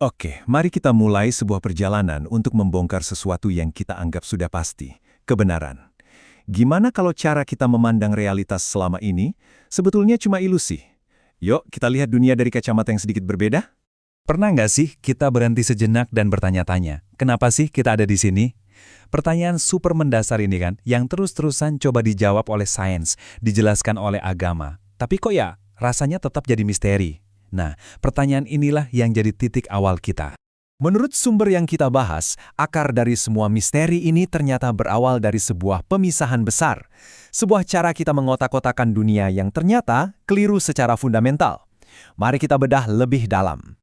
Oke, mari kita mulai sebuah perjalanan untuk membongkar sesuatu yang kita anggap sudah pasti, kebenaran. Gimana kalau cara kita memandang realitas selama ini sebetulnya cuma ilusi? Yuk, kita lihat dunia dari kacamata yang sedikit berbeda. Pernah nggak sih kita berhenti sejenak dan bertanya-tanya, kenapa sih kita ada di sini? Pertanyaan super mendasar ini kan, yang terus-terusan coba dijawab oleh sains, dijelaskan oleh agama. Tapi kok ya, rasanya tetap jadi misteri. Nah, pertanyaan inilah yang jadi titik awal kita. Menurut sumber yang kita bahas, akar dari semua misteri ini ternyata berawal dari sebuah pemisahan besar. Sebuah cara kita mengotak-kotakan dunia yang ternyata keliru secara fundamental. Mari kita bedah lebih dalam.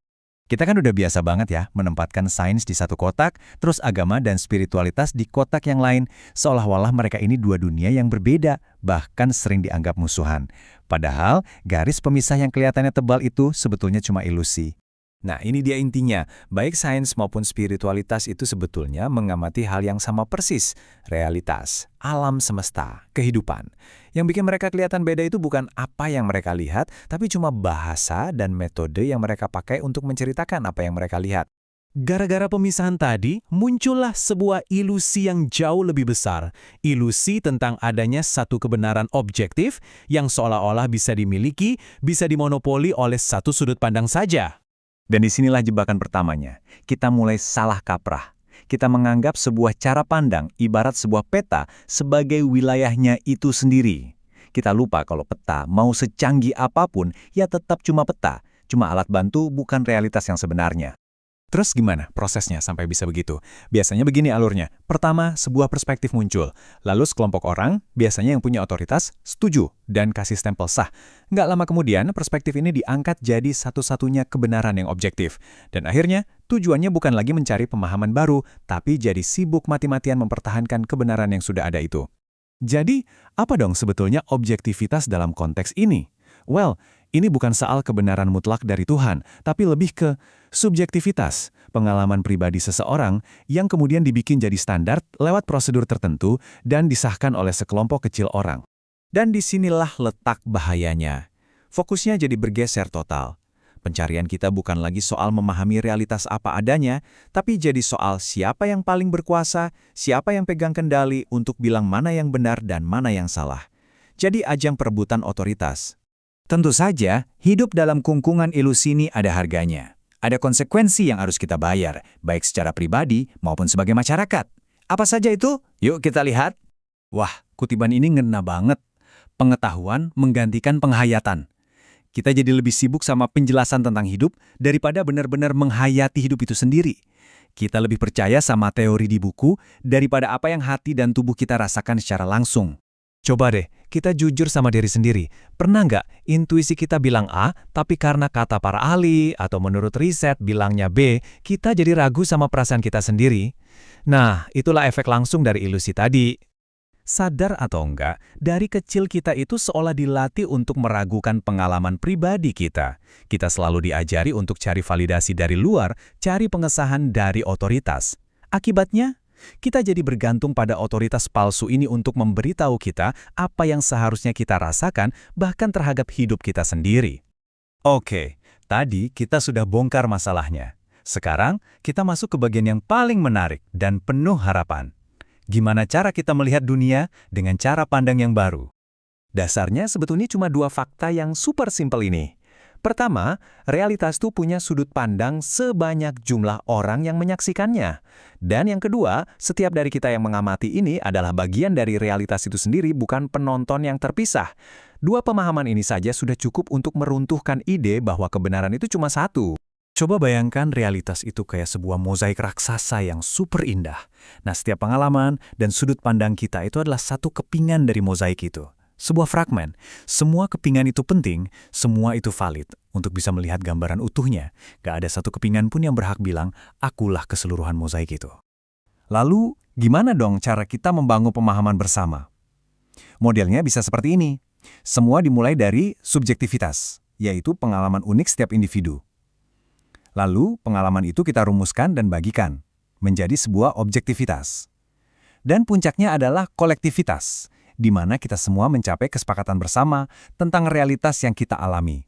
Kita kan udah biasa banget ya menempatkan sains di satu kotak, terus agama dan spiritualitas di kotak yang lain, seolah-olah mereka ini dua dunia yang berbeda, bahkan sering dianggap musuhan. Padahal, garis pemisah yang kelihatannya tebal itu sebetulnya cuma ilusi. Nah, ini dia intinya. Baik sains maupun spiritualitas itu sebetulnya mengamati hal yang sama persis. Realitas, alam semesta, kehidupan. Yang bikin mereka kelihatan beda itu bukan apa yang mereka lihat, tapi cuma bahasa dan metode yang mereka pakai untuk menceritakan apa yang mereka lihat. Gara-gara pemisahan tadi, muncullah sebuah ilusi yang jauh lebih besar. Ilusi tentang adanya satu kebenaran objektif yang seolah-olah bisa dimiliki, bisa dimonopoli oleh satu sudut pandang saja. Dan disinilah jebakan pertamanya. Kita mulai salah kaprah. Kita menganggap sebuah cara pandang, ibarat sebuah peta, sebagai wilayahnya itu sendiri. Kita lupa kalau peta, mau secanggih apapun, ya tetap cuma peta. Cuma alat bantu, bukan realitas yang sebenarnya. Terus gimana prosesnya sampai bisa begitu? Biasanya begini alurnya. Pertama, sebuah perspektif muncul. Lalu sekelompok orang, biasanya yang punya otoritas, setuju dan kasih stempel sah. Nggak lama kemudian, perspektif ini diangkat jadi satu-satunya kebenaran yang objektif. Dan akhirnya, tujuannya bukan lagi mencari pemahaman baru, tapi jadi sibuk mati-matian mempertahankan kebenaran yang sudah ada itu. Jadi, apa dong sebetulnya objektivitas dalam konteks ini? Well, ini bukan soal kebenaran mutlak dari Tuhan, tapi lebih ke subjektivitas, pengalaman pribadi seseorang yang kemudian dibikin jadi standar lewat prosedur tertentu dan disahkan oleh sekelompok kecil orang. Dan disinilah letak bahayanya. Fokusnya jadi bergeser total. Pencarian kita bukan lagi soal memahami realitas apa adanya, tapi jadi soal siapa yang paling berkuasa, siapa yang pegang kendali untuk bilang mana yang benar dan mana yang salah. Jadi ajang perebutan otoritas. Tentu saja, hidup dalam kungkungan ilusi ini ada harganya. Ada konsekuensi yang harus kita bayar, baik secara pribadi maupun sebagai masyarakat. Apa saja itu? Yuk kita lihat. Wah, kutipan ini ngena banget. Pengetahuan menggantikan penghayatan. Kita jadi lebih sibuk sama penjelasan tentang hidup daripada benar-benar menghayati hidup itu sendiri. Kita lebih percaya sama teori di buku daripada apa yang hati dan tubuh kita rasakan secara langsung. Coba deh, kita jujur sama diri sendiri. Pernah nggak intuisi kita bilang A, tapi karena kata para ahli atau menurut riset bilangnya B, kita jadi ragu sama perasaan kita sendiri? Nah, itulah efek langsung dari ilusi tadi. Sadar atau enggak, dari kecil kita itu seolah dilatih untuk meragukan pengalaman pribadi kita. Kita selalu diajari untuk cari validasi dari luar, cari pengesahan dari otoritas. Akibatnya, kita jadi bergantung pada otoritas palsu ini untuk memberitahu kita apa yang seharusnya kita rasakan, bahkan terhadap hidup kita sendiri. Oke, tadi kita sudah bongkar masalahnya. Sekarang, kita masuk ke bagian yang paling menarik dan penuh harapan. Gimana cara kita melihat dunia dengan cara pandang yang baru? Dasarnya sebetulnya cuma dua fakta yang super simpel ini. Pertama, realitas itu punya sudut pandang sebanyak jumlah orang yang menyaksikannya. Dan yang kedua, setiap dari kita yang mengamati ini adalah bagian dari realitas itu sendiri, bukan penonton yang terpisah. Dua pemahaman ini saja sudah cukup untuk meruntuhkan ide bahwa kebenaran itu cuma satu. Coba bayangkan realitas itu kayak sebuah mozaik raksasa yang super indah. Nah, setiap pengalaman dan sudut pandang kita itu adalah satu kepingan dari mozaik itu. Sebuah fragmen. Semua kepingan itu penting, semua itu valid untuk bisa melihat gambaran utuhnya. Gak ada satu kepingan pun yang berhak bilang, akulah keseluruhan mozaik itu. Lalu, gimana dong cara kita membangun pemahaman bersama? Modelnya bisa seperti ini. Semua dimulai dari subjektivitas, yaitu pengalaman unik setiap individu. Lalu, pengalaman itu kita rumuskan dan bagikan, menjadi sebuah objektivitas. Dan puncaknya adalah kolektivitas, di mana kita semua mencapai kesepakatan bersama tentang realitas yang kita alami.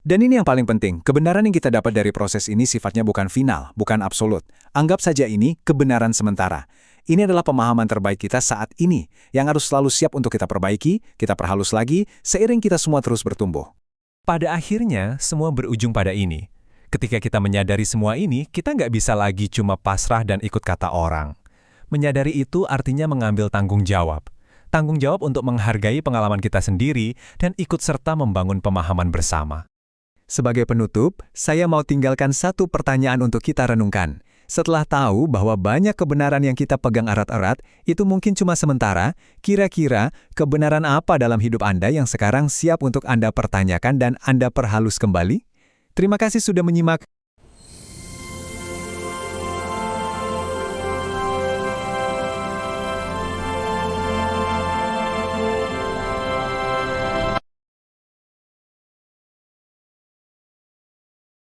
Dan ini yang paling penting, kebenaran yang kita dapat dari proses ini sifatnya bukan final, bukan absolut. Anggap saja ini kebenaran sementara. Ini adalah pemahaman terbaik kita saat ini, yang harus selalu siap untuk kita perbaiki, kita perhalus lagi, seiring kita semua terus bertumbuh. Pada akhirnya, semua berujung pada ini. Ketika kita menyadari semua ini, kita nggak bisa lagi cuma pasrah dan ikut kata orang. Menyadari itu artinya mengambil tanggung jawab. Tanggung jawab untuk menghargai pengalaman kita sendiri dan ikut serta membangun pemahaman bersama. Sebagai penutup, saya mau tinggalkan satu pertanyaan untuk kita renungkan. Setelah tahu bahwa banyak kebenaran yang kita pegang erat-erat, itu mungkin cuma sementara, kira-kira kebenaran apa dalam hidup Anda yang sekarang siap untuk Anda pertanyakan dan Anda perhalus kembali? Terima kasih sudah menyimak.